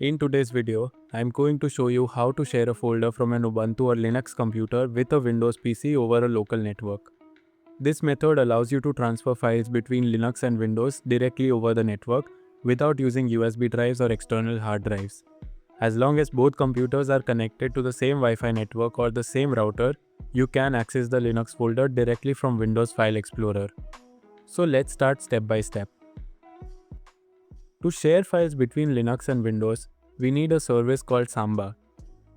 In today's video, I am going to show you how to share a folder from an Ubuntu or Linux computer with a Windows PC over a local network. This method allows you to transfer files between Linux and Windows directly over the network without using USB drives or external hard drives. As long as both computers are connected to the same Wi-Fi network or the same router, you can access the Linux folder directly from Windows File Explorer. So let's start step by step. To share files between Linux and Windows, we need a service called Samba.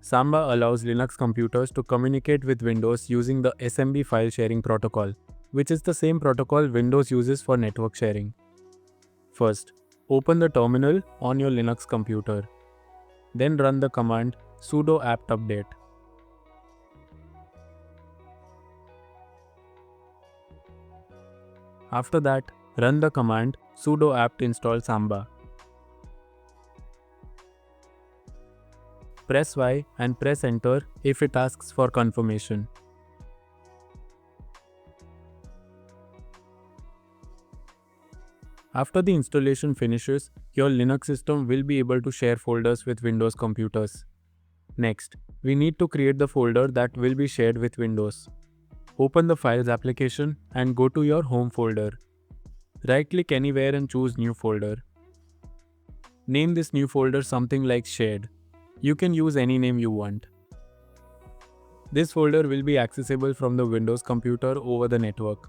Samba allows Linux computers to communicate with Windows using the SMB File Sharing protocol, which is the same protocol Windows uses for network sharing. First, open the terminal on your Linux computer. Then run the command sudo apt update. After that, run the command sudo apt install Samba. Press Y and press enter if it asks for confirmation. After the installation finishes, your Linux system will be able to share folders with Windows computers. Next, we need to create the folder that will be shared with Windows. Open the Files application and go to your Home folder. Right-click anywhere and choose New folder. Name this new folder something like Shared. You can use any name you want. This folder will be accessible from the Windows computer over the network.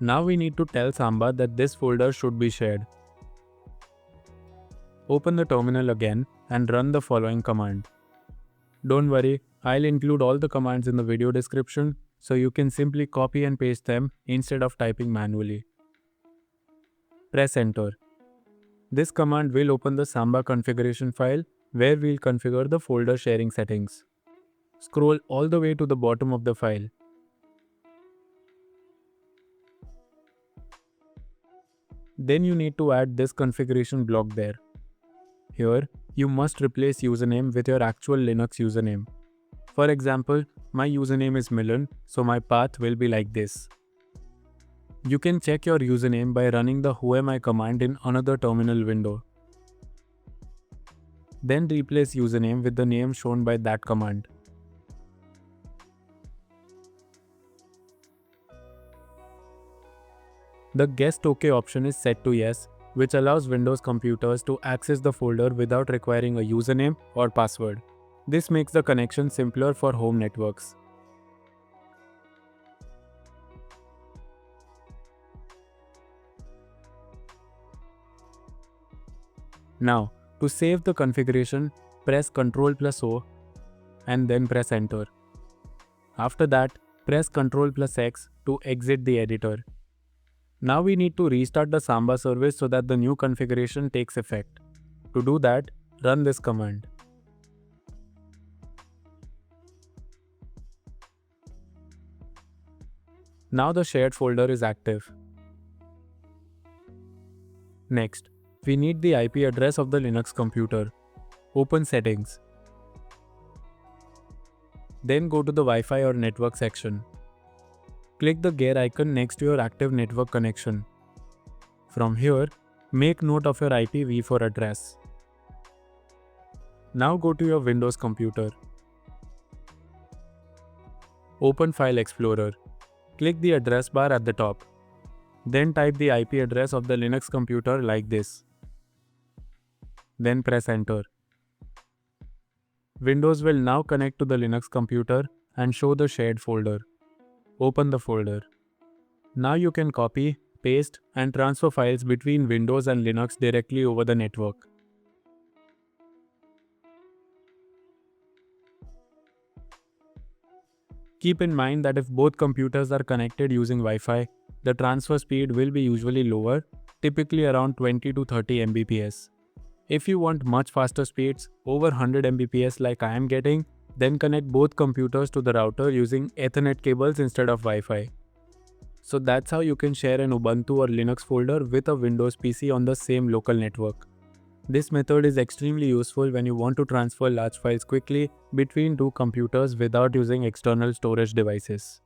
Now we need to tell Samba that this folder should be shared. Open the terminal again and run the following command. Don't worry, I'll include all the commands in the video description so you can simply copy and paste them instead of typing manually. Press enter. This command will open the Samba configuration file where we'll configure the folder sharing settings. Scroll all the way to the bottom of the file. Then you need to add this configuration block there. Here, you must replace username with your actual Linux username. For example, my username is Milan, so my path will be like this. You can check your username by running the whoami command in another terminal window. Then replace username with the name shown by that command. The Guest OK option is set to yes, which allows Windows computers to access the folder without requiring a username or password. This makes the connection simpler for home networks. Now, to save the configuration, press Ctrl+O and then press enter. After that, press Ctrl+X to exit the editor. Now we need to restart the Samba service so that the new configuration takes effect. To do that, run this command. Now the shared folder is active. Next, we need the IP address of the Linux computer. Open Settings. Then go to the Wi-Fi or Network section. Click the gear icon next to your active network connection. From here, make note of your IPv4 address. Now go to your Windows computer. Open File Explorer. Click the address bar at the top. Then type the IP address of the Linux computer like this. Then press enter. Windows will now connect to the Linux computer and show the shared folder. Open the folder. Now you can copy, paste, and transfer files between Windows and Linux directly over the network. Keep in mind that if both computers are connected using Wi-Fi, the transfer speed will be usually lower, typically around 20 to 30 Mbps. If you want much faster speeds, over 100 Mbps like I am getting, then connect both computers to the router using Ethernet cables instead of Wi-Fi. So that's how you can share an Ubuntu or Linux folder with a Windows PC on the same local network. This method is extremely useful when you want to transfer large files quickly between two computers without using external storage devices.